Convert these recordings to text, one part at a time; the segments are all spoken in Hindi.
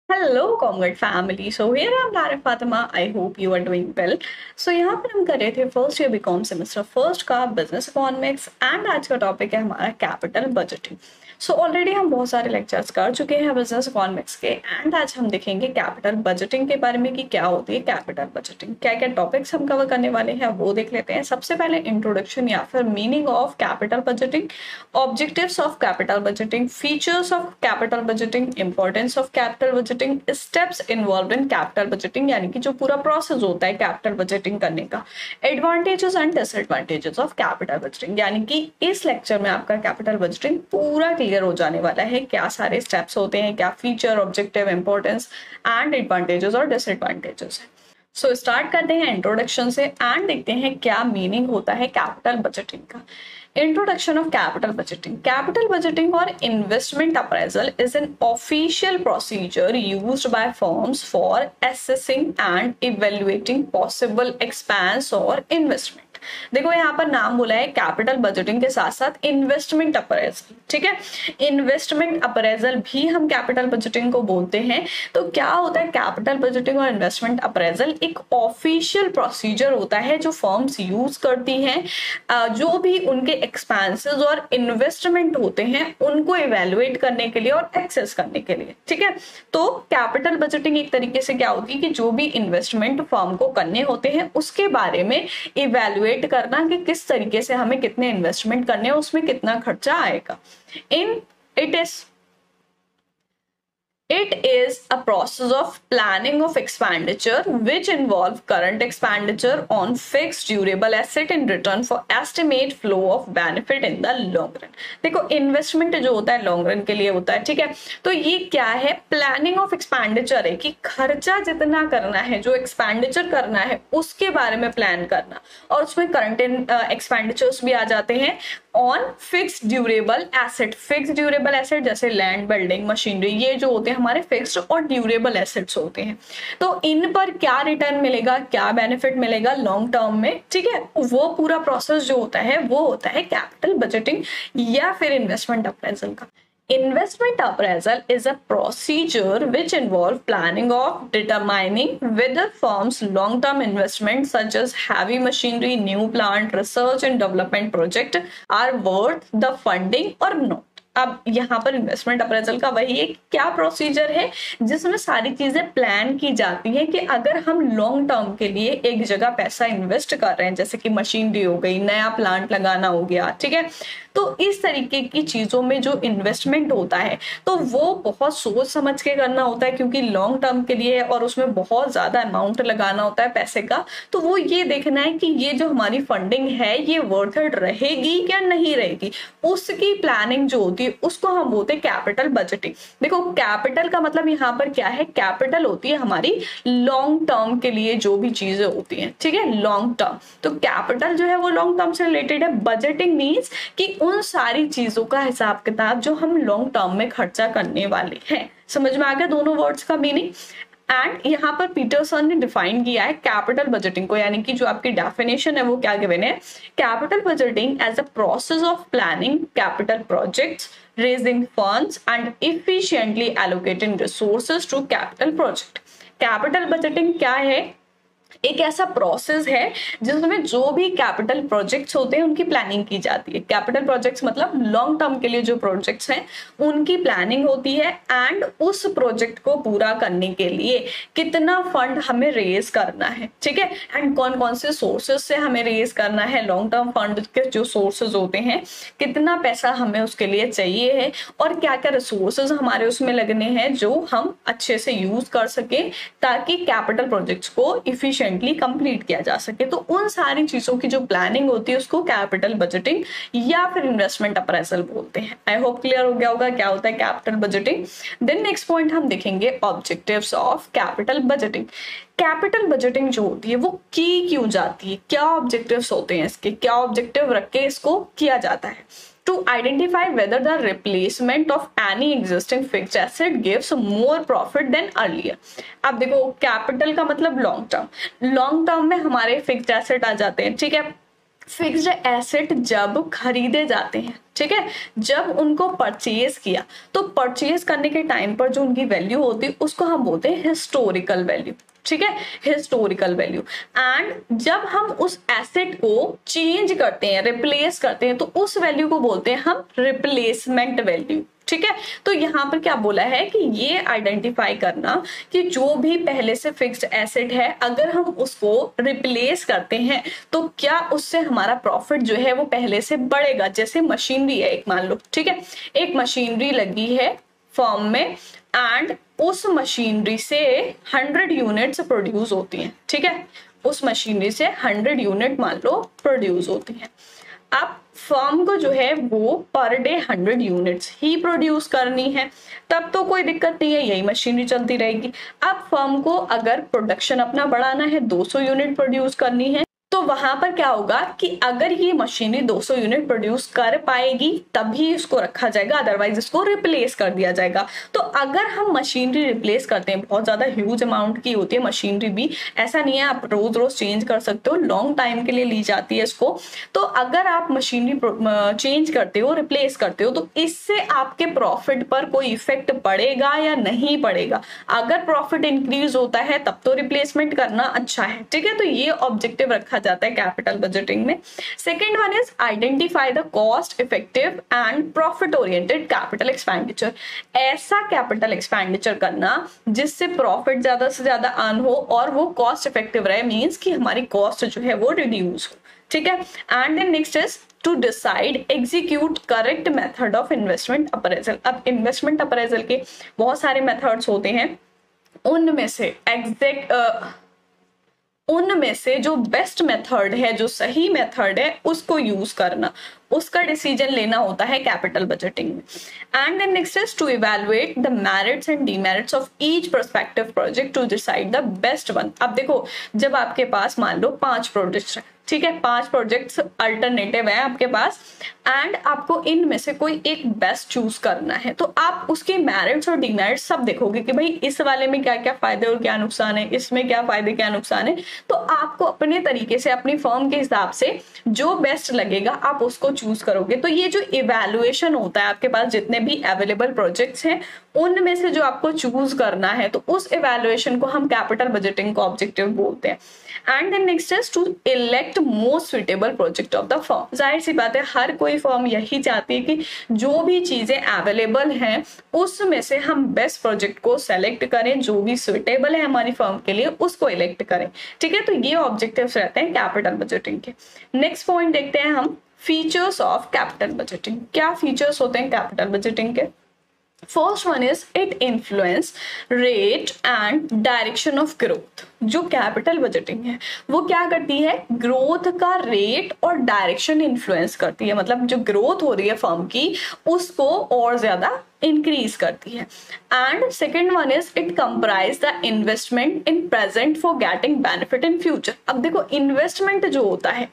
Hello, Comrade family. So here I'm Lara Fatima. I hope you are doing well. So यहाँ पर हम कर रहे थे first year BCom semester first का बिजनेस इकोनॉमिक्स एंड आज का टॉपिक है हमारा कैपिटल बजटिंग। सो ऑलरेडी हम बहुत सारे लेक्चर्स कर चुके हैं बिजनेस इकोनॉमिक्स के एंड आज हम देखेंगे कैपिटल बजटिंग के बारे में कि क्या होती है कैपिटल बजटिंग, क्या क्या टॉपिक्स हम कवर करने वाले हैं वो देख लेते हैं। सबसे पहले इंट्रोडक्शन या फिर meaning of capital budgeting, objectives of capital budgeting, features of capital budgeting, importance of capital budgeting, steps involve in capital budgeting यानी कि जो पूरा प्रोसेस होता है कैपिटल बजटिंग करने का, advantages and disadvantages of capital budgeting यानी कि इस लेक्चर में आपका कैपिटल बजटिंग पूरा क्लियर हो जाने वाला है। क्या सारे स्टेप्स होते हैं, क्या feature, objective, importance and advantages और डिसएडवांटेजेस है। सो स्टार्ट करते हैं इंट्रोडक्शन से एंड देखते हैं क्या मीनिंग होता है कैपिटल बजटिंग का। Introduction of capital budgeting. Capital budgeting or investment appraisal is an official procedure used by firms for assessing and evaluating possible expense or investment. देखो यहाँ पर नाम बोला है कैपिटल बजटिंग के साथ साथ इन्वेस्टमेंट अप्रेजल, ठीक है। इन्वेस्टमेंट अप्रेजल भी हम कैपिटल बजटिंग को बोलते हैं। तो क्या होता है कैपिटल बजटिंग और इन्वेस्टमेंट अप्रेजल? एक ऑफिशियल प्रोसीजर होता है जो फर्म्स यूज करती हैं जो भी उनके एक्सपेंसेस और इन्वेस्टमेंट होते हैं उनको इवेलुएट करने के लिए और एक्सेस करने के लिए, ठीक है। तो कैपिटल बजटिंग एक तरीके से क्या होती है कि जो भी इन्वेस्टमेंट फर्म को करने होते हैं उसके बारे में इवेलुएट करना कि किस तरीके से हमें कितने इन्वेस्टमेंट करने हैं, उसमें कितना खर्चा आएगा। इन It is a process of planning of expenditure which involve current expenditure on fixed durable asset in return for estimate flow of benefit in the long run। देखो इन्वेस्टमेंट जो होता है लॉन्ग रन के लिए होता है, ठीक है। तो ये क्या है? प्लानिंग ऑफ एक्सपेंडिचर है कि खर्चा जितना करना है, जो एक्सपेंडिचर करना है उसके बारे में प्लान करना, और उसमें करंट एक्सपेंडिचर्स भी आ जाते हैं on fixed durable asset. Fixed durable asset जैसे लैंड, बिल्डिंग, मशीनरी, ये जो होते हैं हमारे फिक्स्ड और ड्यूरेबल एसेट्स होते हैं। तो इन पर क्या रिटर्न मिलेगा, क्या बेनिफिट मिलेगा लॉन्ग टर्म में, ठीक है। वो पूरा प्रोसेस जो होता है वो होता है कैपिटल बजटिंग या फिर इन्वेस्टमेंट अप्रेजल का। Investment appraisal is a procedure which involves planning of determining whether firms' long-term investments such as heavy machinery, new plant, research and development project are worth the funding or not। अब यहाँ पर इन्वेस्टमेंट अप्रेजल का वही एक क्या प्रोसीजर है जिसमें सारी चीजें प्लान की जाती है कि अगर हम लॉन्ग टर्म के लिए एक जगह पैसा इन्वेस्ट कर रहे हैं, जैसे कि मशीनरी हो गई, नया प्लांट लगाना हो गया, ठीक है। तो इस तरीके की चीजों में जो इन्वेस्टमेंट होता है तो वो बहुत सोच समझ के करना होता है क्योंकि लॉन्ग टर्म के लिए और उसमें बहुत ज्यादा अमाउंट लगाना होता है पैसे का। तो वो ये देखना है कि ये जो हमारी फंडिंग है ये वर्थ इट रहेगी क्या नहीं रहेगी, उसकी प्लानिंग जो होती है उसको हम बोलते हैं कैपिटल बजटिंग। देखो कैपिटल का मतलब यहाँ पर क्या है? कैपिटल होती है हमारी लॉन्ग टर्म के लिए जो भी चीजें होती हैं, ठीक है, लॉन्ग टर्म। तो कैपिटल जो है वो लॉन्ग टर्म से रिलेटेड है। बजटिंग मीन्स कि उन सारी चीजों का हिसाब किताब जो हम लॉन्ग टर्म में खर्चा करने वाले हैं। समझ में आ गया दोनों वर्ड्स का मीनिंग? एंड यहाँ पर पीटरसन ने डिफाइन किया है कैपिटल बजटिंग को, यानी कि जो आपकी डेफिनेशन है वो क्या गिवन है? Capital budgeting as a process of planning capital projects, raising funds and efficiently allocating resources to capital project. Capital budgeting क्या है? एक ऐसा प्रोसेस है जिसमें जो भी कैपिटल प्रोजेक्ट्स होते हैं उनकी प्लानिंग की जाती है। कैपिटल प्रोजेक्ट्स मतलब लॉन्ग टर्म के लिए जो प्रोजेक्ट्स हैं उनकी प्लानिंग होती है एंड उस प्रोजेक्ट को पूरा करने के लिए कितना फंड हमें रेज करना है, ठीक है, एंड कौन कौन से सोर्सेज से हमें रेज करना है। लॉन्ग टर्म फंड के जो सोर्सेज होते हैं कितना पैसा हमें उसके लिए चाहिए है और क्या क्या रिसोर्सेज हमारे उसमें लगने हैं जो हम अच्छे से यूज कर सके ताकि कैपिटल प्रोजेक्ट्स को इफिशिएंटली कंप्लीट किया जा सके। तो उन सारी चीजों की जो प्लानिंग होती है उसको कैपिटल बजटिंग या फिर इन्वेस्टमेंट अप्रेजल बोलते हैं। आई होप क्लियर हो गया होगा क्या होता है capital budgeting. Then next point हम देखेंगे objectives of capital budgeting. Capital budgeting जो होती है वो की क्यों जाती है, क्या ऑब्जेक्टिव्स होते हैं इसके, क्या ऑब्जेक्टिव रख के इसको किया जाता है? To identify whether the replacement of any existing fixed asset gives more profit than earlier। अब देखो कैपिटल का मतलब लॉन्ग टर्म, लॉन्ग टर्म में हमारे फिक्स्ड एसेट आ जाते हैं, ठीक है। फिक्स्ड एसेट जब खरीदे जाते हैं, ठीक है, जब उनको परचेज किया तो परचेज करने के टाइम पर जो उनकी वैल्यू होती है उसको हम बोलते हैं हिस्टोरिकल वैल्यू, ठीक है, हिस्टोरिकल वैल्यू। एंड जब हम उस एसेट को चेंज करते हैं, रिप्लेस करते हैं, तो उस वैल्यू को बोलते हैं हम रिप्लेसमेंट वैल्यू, ठीक है। तो यहाँ पर क्या बोला है कि ये आइडेंटिफाई करना कि जो भी पहले से फिक्स्ड एसेट है अगर हम उसको रिप्लेस करते हैं तो क्या उससे हमारा प्रॉफिट जो है वो पहले से बढ़ेगा। जैसे मशीनरी है एक, मान लो, ठीक है, एक मशीनरी लगी है फर्म में एंड उस मशीनरी से 100 यूनिट्स प्रोड्यूस होती हैं, ठीक है, उस मशीनरी से 100 यूनिट मान लो प्रोड्यूस होती हैं। अब फर्म को जो है वो पर डे 100 यूनिट्स ही प्रोड्यूस करनी है, तब तो कोई दिक्कत नहीं है, यही मशीनरी चलती रहेगी। अब फर्म को अगर प्रोडक्शन अपना बढ़ाना है, 200 यूनिट प्रोड्यूस करनी है, तो वहां पर क्या होगा कि अगर ये मशीनरी 200 यूनिट प्रोड्यूस कर पाएगी तभी इसको रखा जाएगा, अदरवाइज इसको रिप्लेस कर दिया जाएगा। तो अगर हम मशीनरी रिप्लेस करते हैं, बहुत ज्यादा ह्यूज अमाउंट की होती है मशीनरी भी, ऐसा नहीं है आप रोज रोज चेंज कर सकते हो, लॉन्ग टाइम के लिए ली जाती है इसको। तो अगर आप मशीनरी चेंज करते हो, रिप्लेस करते हो, तो इससे आपके प्रॉफिट पर कोई इफेक्ट पड़ेगा या नहीं पड़ेगा। अगर प्रॉफिट इंक्रीज होता है तब तो रिप्लेसमेंट करना अच्छा है, ठीक है। तो ये ऑब्जेक्टिव रखा जाता है कैपिटल बजटिंग में। Second one is identify the cost effective and profit oriented capital expenditure. ऐसा कैपिटल एक्सपेंडिचर करना जिससे प्रॉफिट ज्यादा से ज्यादा अर्न हो और वो कॉस्ट इफेक्टिव रहे, मींस कि हमारी कॉस्ट जो है वो रिड्यूस हो, ठीक है। And then next is to decide execute correct method of investment appraisal. अब इन्वेस्टमेंट अप्रेजल के बहुत सारे मेथड्स होते हैं, उनमें से जो बेस्ट मेथड है, जो सही मेथड है, उसको यूज करना, उसका डिसीजन लेना होता है कैपिटल बजटिंग में। And then next is to evaluate the merits and demerits of each prospective project to decide the best one. अब देखो, जब आपके पास मान लो 5 प्रोजेक्ट्स, ठीक है, 5 प्रोजेक्ट्स अल्टरनेटिव है आपके पास एंड आपको इनमें से कोई एक बेस्ट चूज करना है, तो आप उसके मेरिट्स और डीमेरिट्स सब देखोगे कि भाई इस वाले में क्या क्या फायदे और क्या नुकसान है, इसमें क्या फायदे क्या नुकसान है। तो आपको अपने तरीके से, अपनी फर्म के हिसाब से जो बेस्ट लगेगा आप उसको चूज करोगे। तो ये जो इवैल्यूएशन होता है आपके पास जितने भी अवेलेबल प्रोजेक्ट्स हैं उनमें से जो आपको चूज करना है, तो उस इवैल्यूएशन को हम कैपिटल बजटिंग का ऑब्जेक्टिव बोलते हैं। And then next is to elect most suitable project of the firm. जाहिर सी बात है, हर कोई फर्म यही चाहती है कि जो भी चीजें अवेलेबल हैं उसमें से हम बेस्ट प्रोजेक्ट को सेलेक्ट करें, जो भी सुटेबल है हमारी फर्म के लिए उसको इलेक्ट करें, ठीक है। तो ये ऑब्जेक्टिव्स रहते हैं कैपिटल बजटिंग के। नेक्स्ट पॉइंट देखते हैं हम, फीचर्स ऑफ कैपिटल बजटिंग। क्या फीचर्स होते हैं कैपिटल बजटिंग के? First one is it influence rate and direction of growth. जो कैपिटल बजटिंग है वो क्या करती है, ग्रोथ का रेट और डायरेक्शन इन्फ्लुएंस करती है, मतलब जो ग्रोथ हो रही है फर्म की उसको और ज्यादा इंक्रीज करती है। And second one is it comprise the investment in present for getting benefit in future. अब देखो, इन्वेस्टमेंट जो होता है,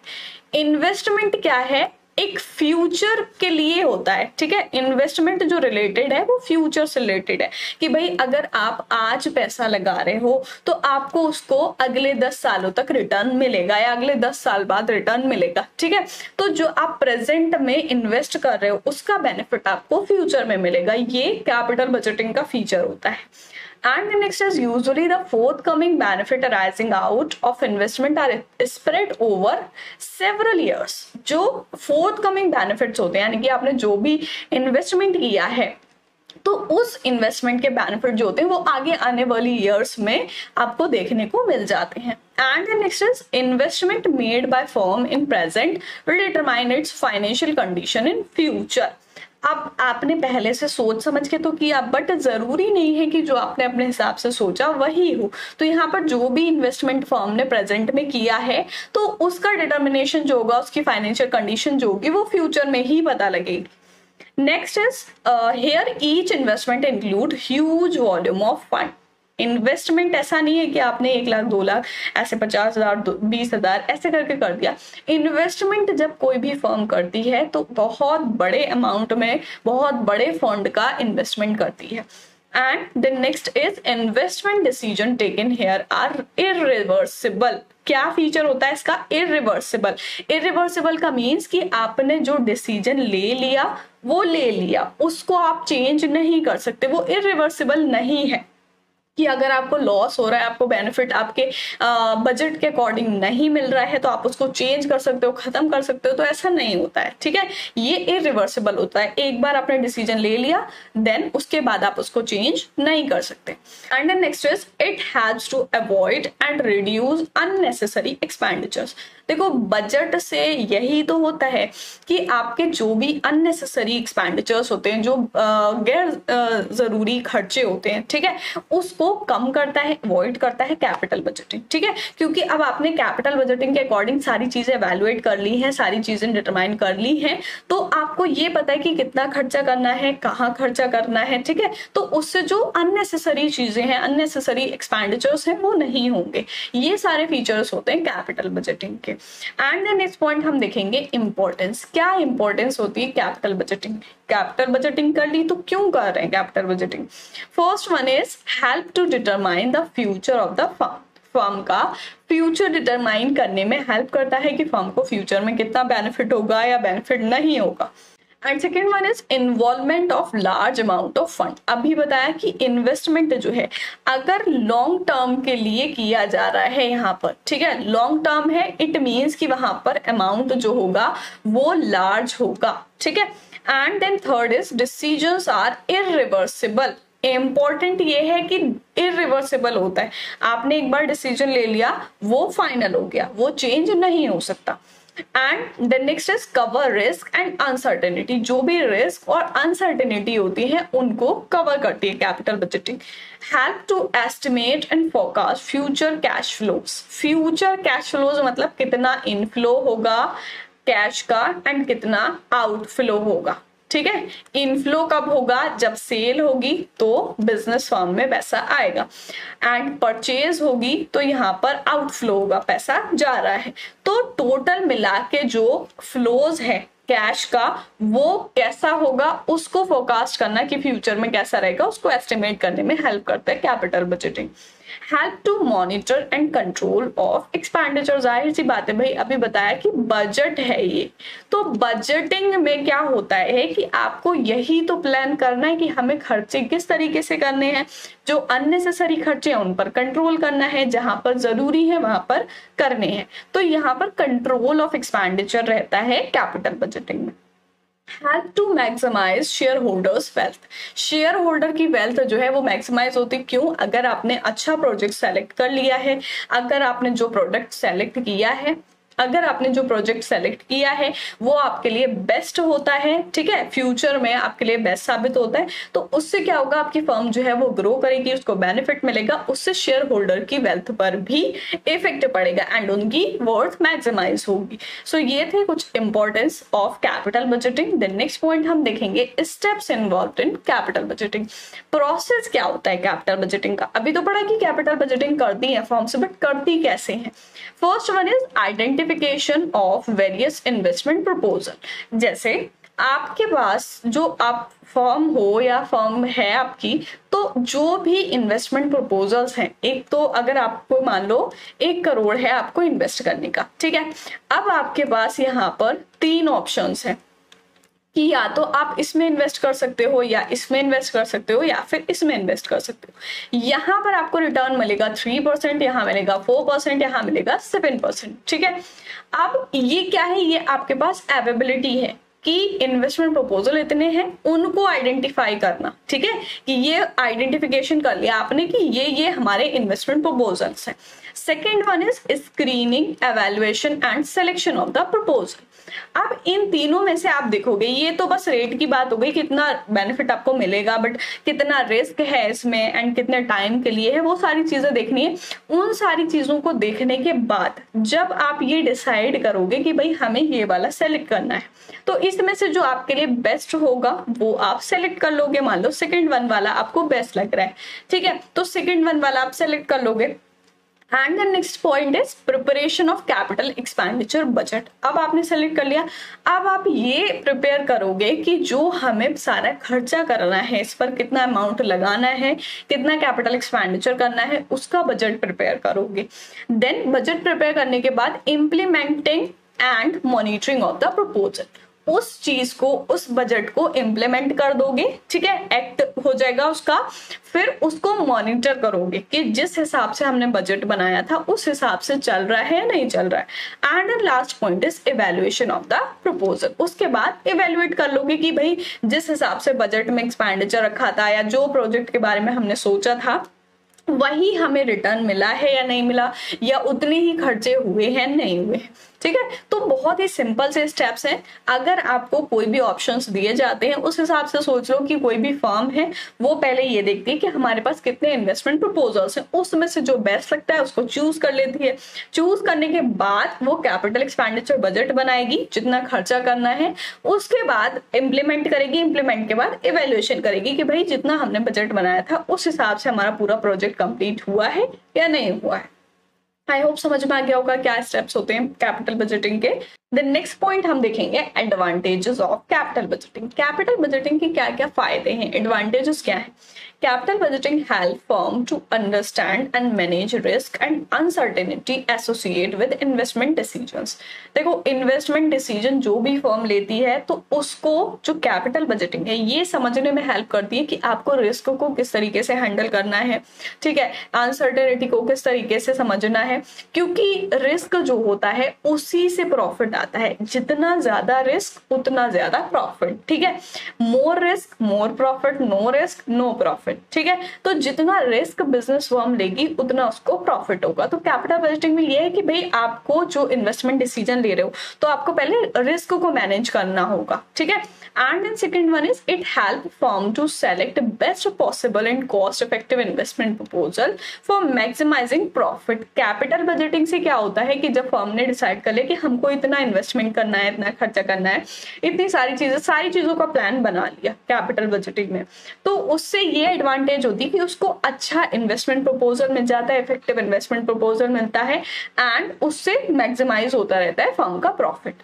इन्वेस्टमेंट क्या है, एक फ्यूचर के लिए होता है, ठीक है। इन्वेस्टमेंट जो रिलेटेड है वो फ्यूचर से रिलेटेड है कि भाई अगर आप आज पैसा लगा रहे हो तो आपको उसको अगले 10 सालों तक रिटर्न मिलेगा या अगले 10 साल बाद रिटर्न मिलेगा, ठीक है। तो जो आप प्रेजेंट में इन्वेस्ट कर रहे हो उसका बेनिफिट आपको फ्यूचर में मिलेगा, ये कैपिटल बजटिंग का फीचर होता है। And the next is usually the forthcoming benefit arising out of investment are spread over several years। जो forthcoming benefits होते हैं, यानी कि आपने जो भी इन्वेस्टमेंट किया है तो उस इन्वेस्टमेंट के बेनिफिट जो होते हैं वो आगे आने वाली ईयर्स में आपको देखने को मिल जाते हैं। And the next is investment made by firm in present will determine its financial condition in future. अब आपने पहले से सोच समझ के तो किया, बट जरूरी नहीं है कि जो आपने अपने हिसाब से सोचा वही हो। तो यहाँ पर जो भी इन्वेस्टमेंट फर्म ने प्रेजेंट में किया है तो उसका डिटर्मिनेशन जो होगा, उसकी फाइनेंशियल कंडीशन जो होगी वो फ्यूचर में ही पता लगेगी। Next is hear each investment include huge volume of fund. Investment ऐसा नहीं है कि आपने 1 लाख 2 लाख ऐसे 50,000 20,000 ऐसे करके कर दिया। इन्वेस्टमेंट जब कोई भी फर्म करती है तो बहुत बड़े अमाउंट में, बहुत बड़े फंड का इन्वेस्टमेंट करती है। And the next is investment decision taken here are irreversible. क्या फीचर होता है इसका? इरिवर्सिबल। इरिवर्सिबल का मीन्स कि आपने जो डिसीजन ले लिया वो ले लिया, उसको आप चेंज नहीं कर सकते, वो इरिवर्सिबल नहीं है कि अगर आपको लॉस हो रहा है, आपको बेनिफिट आपके बजट के अकॉर्डिंग नहीं मिल रहा है तो आप उसको चेंज कर सकते हो, खत्म कर सकते हो, तो ऐसा नहीं होता है। ठीक है, ये इरिवर्सिबल होता है। एक बार आपने डिसीजन ले लिया देन उसके बाद आप उसको चेंज नहीं कर सकते। And then next is it helps to avoid and reduce unnecessary expenditures. देखो बजट से यही तो होता है कि आपके जो भी अननेसेसरी एक्सपेंडिचर्स होते हैं, जो गैर जरूरी खर्चे होते हैं, ठीक है, उसको कम करता है, अवॉइड करता है कैपिटल बजटिंग। ठीक है, क्योंकि अब आपने कैपिटल बजटिंग के अकॉर्डिंग सारी चीजें एवेल्युएट कर ली हैं, सारी चीजें डिटरमाइन कर ली हैं, तो आपको ये पता है कि कितना खर्चा करना है, कहाँ खर्चा करना है। ठीक है, तो उससे जो अननेसेसरी चीजें हैं, अननेसेसरी एक्सपेंडिचर्स हैं, वो नहीं होंगे। ये सारे फीचर्स होते हैं कैपिटल बजटिंग के। एंड देन नेक्स्ट पॉइंट हम देखेंगे इंपॉर्टेंस। क्या इंपॉर्टेंस होती है कैपिटल बजटिंग? कैपिटल बजटिंग कर ली तो क्यों कर रहे हैं capital budgeting? First one is help to determine the future of the firm. Firm का फ्यूचर डिटरमाइन करने में हेल्प करता है कि फर्म को फ्यूचर में कितना बेनिफिट होगा या बेनिफिट नहीं होगा। And second one is involvement of large amount of fund. अभी बताया कि इन्वेस्टमेंट जो है अगर लॉन्ग टर्म के लिए किया जा रहा है यहाँ पर, ठीक है, लॉन्ग टर्म है, इट मीन्स कि वहां पर अमाउंट जो होगा वो लार्ज होगा। ठीक है, and then third is decisions are irreversible. Important ये है कि इरिवर्सिबल होता है, आपने एक बार डिसीजन ले लिया वो फाइनल हो गया, वो चेंज नहीं हो सकता। And the next is cover risk and uncertainty. जो भी रिस्क और अनसर्टेनिटी होती है उनको कवर करती है capital budgeting. Help to estimate and forecast future cash flows. Future cash flows मतलब कितना इनफ्लो होगा कैश का एंड कितना आउटफ्लो होगा। ठीक है, इनफ्लो कब होगा? जब सेल होगी तो बिजनेस फर्म में पैसा आएगा, एंड परचेज होगी तो यहाँ पर आउटफ्लो होगा, पैसा जा रहा है। तो टोटल मिला के जो फ्लोज है कैश का वो कैसा होगा उसको फोरकास्ट करना कि फ्यूचर में कैसा रहेगा, उसको एस्टिमेट करने में हेल्प करता है capital budgeting. Help to monitor and control of expenditure. जाहिर सी बात है भाई, अभी बताया कि बजट है ये, तो बजटिंग में क्या होता है कि आपको यही तो प्लान करना है कि हमें खर्चे किस तरीके से करने हैं, जो अननेसेसरी खर्चे हैं उन पर कंट्रोल करना है, जहां पर जरूरी है वहां पर करने हैं। तो यहाँ पर कंट्रोल ऑफ एक्सपेंडिचर रहता है कैपिटल बजटिंग में। Help to maximise shareholders wealth. Shareholder की वेल्थ जो है वो मैक्सिमाइज होती है। क्यों? अगर आपने अच्छा प्रोजेक्ट सेलेक्ट कर लिया है, अगर आपने जो प्रोडक्ट सेलेक्ट किया है, अगर आपने जो प्रोजेक्ट सेलेक्ट किया है वो आपके लिए बेस्ट होता है, ठीक है, फ्यूचर में आपके लिए बेस्ट साबित होता है, तो उससे क्या होगा, आपकी फर्म जो है वो ग्रो करेगी, उसको बेनिफिट मिलेगा, उससे शेयर होल्डर की वेल्थ पर भी इफेक्ट पड़ेगा एंड उनकी वर्थ मैक्सिमाइज होगी। सो ये थे कुछ importance of capital budgeting. Then next point हम देखेंगे steps involved in capital budgeting. Process क्या होता है कैपिटल बजटिंग का? अभी तो पढ़ा कि कैपिटल बजटिंग करती है फर्म से, बट करती कैसे है? First one is identification of various investment proposal. जैसे आपके पास जो आप फर्म हो या फर्म है आपकी, तो जो भी इन्वेस्टमेंट प्रपोजल्स हैं, एक तो अगर आपको मान लो 1 करोड़ है आपको इन्वेस्ट करने का, ठीक है, अब आपके पास यहाँ पर 3 ऑप्शंस हैं कि या तो आप इसमें इन्वेस्ट कर सकते हो, या इसमें इन्वेस्ट कर सकते हो, या फिर इसमें इन्वेस्ट कर सकते हो। यहाँ पर आपको रिटर्न मिलेगा 3%, यहाँ मिलेगा 4%, यहाँ मिलेगा 7%। ठीक है, अब ये क्या है, ये आपके पास अवेलेबिलिटी है कि इन्वेस्टमेंट प्रपोजल इतने हैं, उनको आइडेंटिफाई करना। ठीक है, कि ये आइडेंटिफिकेशन कर लिया आपने कि ये हमारे इन्वेस्टमेंट प्रपोजल्स हैं। Second one is screening, evaluation and selection of the proposal. अब इन तीनों में से आप देखोगे, ये तो बस रेट की बात हो गई, कितना बेनिफिट आपको मिलेगा, बट कितना रिस्क है इसमें एंड कितने टाइम के लिए है, वो सारी चीजें देखनी है। उन सारी चीजों को देखने के बाद जब आप ये डिसाइड करोगे कि भाई हमें ये वाला सेलेक्ट करना है, तो इसमें से जो आपके लिए बेस्ट होगा वो आप सेलेक्ट कर लोगे। मान लो सेकेंड वन वाला आपको बेस्ट लग रहा है, ठीक है, तो सेकेंड वन वाला आप सेलेक्ट कर लोगे। And the next point is preparation of capital expenditure budget. अब आपने सेलेक्ट कर लिया, अब आप ये प्रिपेयर करोगे कि जो हमें सारा खर्चा करना है, इस पर कितना अमाउंट लगाना है, कितना कैपिटल एक्सपेंडिचर करना है, उसका बजट प्रिपेयर करोगे। देन बजट प्रिपेयर करने के बाद implementing and monitoring of the proposal, उस चीज को, उस बजट को इम्प्लीमेंट कर दोगे, ठीक है, एक्ट हो जाएगा उसका। फिर उसको मॉनिटर करोगे कि जिस हिसाब से हमने बजट बनाया था उस हिसाब से चल रहा है या नहीं चल रहा है। And last point is evaluation of the proposal. उसके बाद इवेल्युएट कर लोगे कि भाई जिस हिसाब से बजट में एक्सपेंडिचर रखा था या जो प्रोजेक्ट के बारे में हमने सोचा था वही हमें रिटर्न मिला है या नहीं मिला, या उतने ही खर्चे हुए हैं नहीं हुए, ठीक है। तो बहुत ही सिंपल से स्टेप्स हैं। अगर आपको कोई भी ऑप्शंस दिए जाते हैं उस हिसाब से सोच लो कि कोई भी फर्म है वो पहले ये देखती है कि हमारे पास कितने इन्वेस्टमेंट प्रपोजल्स हैं, उसमें से जो बेस्ट लगता है उसको चूज कर लेती है। चूज करने के बाद वो कैपिटल एक्सपेंडिचर बजट बनाएगी जितना खर्चा करना है, उसके बाद इम्प्लीमेंट करेगी, इम्प्लीमेंट के बाद इवेल्युएशन करेगी कि भाई जितना हमने बजट बनाया था उस हिसाब से हमारा पूरा प्रोजेक्ट कंप्लीट हुआ है या नहीं हुआ है। आई होप समझ में आ गया होगा क्या स्टेप्स होते हैं कैपिटल बजटिंग के। द नेक्स्ट पॉइंट हम देखेंगे advantages of capital budgeting. Capital budgeting के क्या क्या फायदे हैं, एडवांटेजेस क्या है। Capital budgeting help firm to understand and manage risk and uncertainty associate with investment decisions. देखो इन्वेस्टमेंट डिसीजन जो भी फर्म लेती है तो उसको जो कैपिटल बजटिंग है ये समझने में हेल्प करती है कि आपको रिस्क को किस तरीके से हैंडल करना है, ठीक है, अनसर्टेनिटी को किस तरीके से समझना है, क्योंकि रिस्क जो होता है उसी से प्रॉफिट आता है। जितना ज्यादा रिस्क उतना ज्यादा प्रॉफिट, ठीक है। More risk more profit, no risk no profit, ठीक है। तो जितना रिस्क बिजनेस फर्म लेगी उतना उसको प्रॉफिट होगा। तो कैपिटल बजटिंग में ये है कि भाई आपको जो इन्वेस्टमेंट डिसीजन ले रहे हो तो आपको पहले रिस्क को मैनेज करना होगा, ठीक है। And then second one is it help firm to select best possible and cost effective investment proposal for maximising profit. Capital budgeting से क्या होता है कि जब फर्म ने डिसाइड कर ले कि हमको इतना इन्वेस्टमेंट करना है, इतना खर्चा करना है, इतनी सारी चीजों का प्लान बना लिया कैपिटल बजटिंग में, तो उससे ये एडवांटेज होती है कि उसको अच्छा इन्वेस्टमेंट प्रपोजल मिल जाता है, इफेक्टिव इन्वेस्टमेंट प्रपोजल मिलता है एंड उससे मैक्सिमाइज होता रहता है फर्म का profit.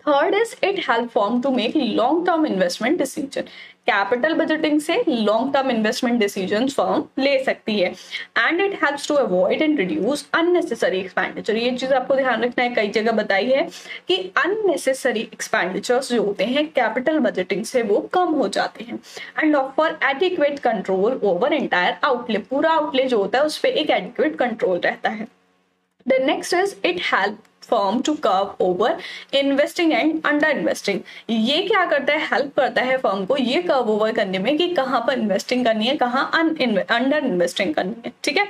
Third is it help firm to make long term investment decision. Capital budgeting से long term investment decision firm ले सकती है and it helps to avoid and reduce unnecessary expenditure. ये चीज आपको ध्यान रखना है, कई जगह बताई है कि अननेसेसरी एक्सपेंडिचर्स जो होते हैं कैपिटल बजटिंग से वो कम हो जाते हैं and offer adequate control over entire outlay. पूरा आउटले जो होता है उस पर एक एडिक्वेट कंट्रोल रहता है। The next is it help firm to curb over investing and under investing. ये क्या करता है, हेल्प करता है फर्म को ये कर्व ओवर करने में कि कहाँ पर इन्वेस्टिंग करनी है, कहाँ अंडर इन्वेस्टिंग करनी है, ठीक है।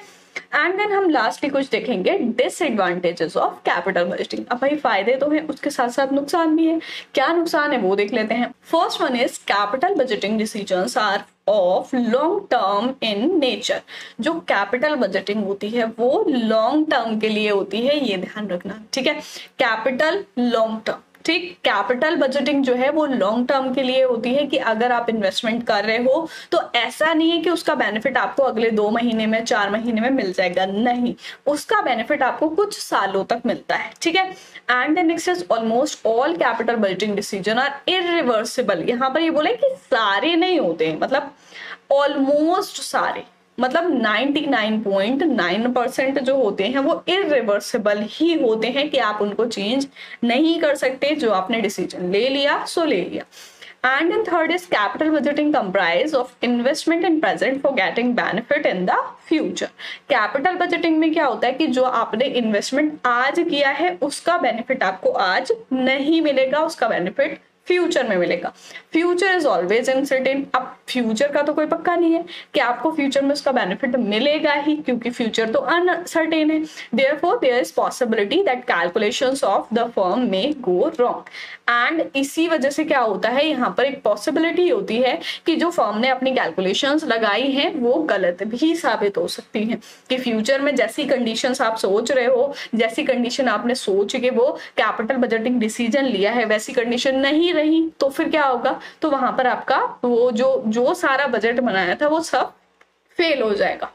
एंड देन हम लास्टली कुछ देखेंगे डिसएडवांटेजेस ऑफ कैपिटल बजटिंग। अब भाई फायदे तो हैं, उसके साथ साथ नुकसान भी है। क्या नुकसान है वो देख लेते हैं। First one is capital budgeting decisions are of long term in nature. जो कैपिटल बजटिंग होती है वो लॉन्ग टर्म के लिए होती है, ये ध्यान रखना, ठीक है। कैपिटल लॉन्ग टर्म, ठीक। कैपिटल बजटिंग जो है वो लॉन्ग टर्म के लिए होती है कि अगर आप इन्वेस्टमेंट कर रहे हो तो ऐसा नहीं है कि उसका बेनिफिट आपको अगले 2 महीने में 4 महीने में मिल जाएगा, नहीं, उसका बेनिफिट आपको कुछ सालों तक मिलता है, ठीक है। And the next is almost all capital budgeting decision are irreversible. यहाँ पर ये बोले कि सारे नहीं होते हैं, मतलब ऑलमोस्ट सारे, मतलब 99.9% जो होते हैं वो इरिवर्सिबल ही होते हैं कि आप उनको चेंज नहीं कर सकते। जो आपने डिसीजन ले लिया सो ले लिया। And then third is capital budgeting comprise of investment in present for getting benefit in the future. Capital budgeting में क्या होता है कि जो आपने इन्वेस्टमेंट आज किया है उसका बेनिफिट आपको आज नहीं मिलेगा, उसका बेनिफिट फ्यूचर में मिलेगा। Future is always uncertain. अब फ्यूचर का तो कोई पक्का नहीं है कि आपको फ्यूचर में उसका बेनिफिट मिलेगा ही, क्योंकि फ्यूचर तो अनसर्टेन है। Therefore there is possibility that calculations of the firm में गो रॉन्ग। एंड इसी वजह से क्या होता है, यहाँ पर एक पॉसिबिलिटी होती है कि जो फर्म ने अपनी कैलकुलेशंस लगाई हैं वो गलत भी साबित हो सकती हैं, कि फ्यूचर में जैसी कंडीशंस आप सोच रहे हो, जैसी कंडीशन आपने सोच के वो कैपिटल बजटिंग डिसीजन लिया है वैसी कंडीशन नहीं रही, तो फिर क्या होगा, तो वहां पर आपका वो जो सारा बजट बनाया था वो सब फेल हो जाएगा।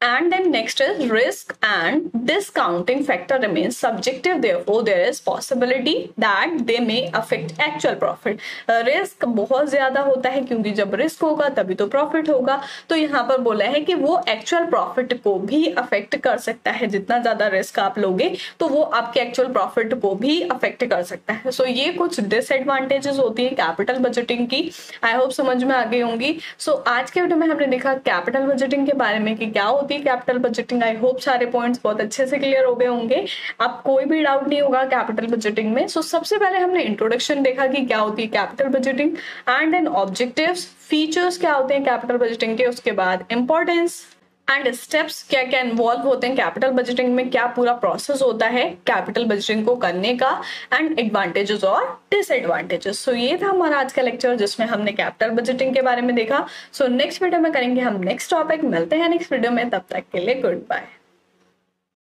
And then next is risk and discounting factor remains subjective, therefore there is possibility that they may affect actual profit. Risk बहुत ज्यादा होता है क्योंकि जब रिस्क होगा तभी तो प्रॉफिट होगा, तो यहाँ पर बोला है कि वो एक्चुअल प्रॉफिट को भी अफेक्ट कर सकता है। जितना ज्यादा रिस्क आप लोगे तो वो आपके एक्चुअल प्रॉफिट को भी अफेक्ट कर सकता है। सो ये कुछ डिसएडवांटेजेस होती है कैपिटल बजटिंग की। आई होप समझ में आ गई होंगी। सो आज के वीडियो में हमने देखा कैपिटल बजटिंग के बारे में कि क्या होती है कैपिटल बजटिंग। आई होप सारे पॉइंट्स बहुत अच्छे से क्लियर हो गए होंगे, अब कोई भी डाउट नहीं होगा कैपिटल बजटिंग में। सो सबसे पहले हमने इंट्रोडक्शन देखा कि क्या होती है capital budgeting and then objectives, features क्या होते हैं कैपिटल बजटिंग के, उसके बाद इंपॉर्टेंस एंड स्टेप्स क्या क्या इन्वॉल्व होते हैं कैपिटल बजटिंग में, क्या पूरा प्रोसेस होता है कैपिटल बजटिंग को करने का, एंड एडवांटेजेस और डिसएडवांटेजेस। सो ये था हमारा आज का लेक्चर जिसमें हमने कैपिटल बजटिंग के बारे में देखा। सो नेक्स्ट वीडियो में करेंगे हम नेक्स्ट टॉपिक। मिलते हैं नेक्स्ट वीडियो में, तब तक के लिए गुड बाय।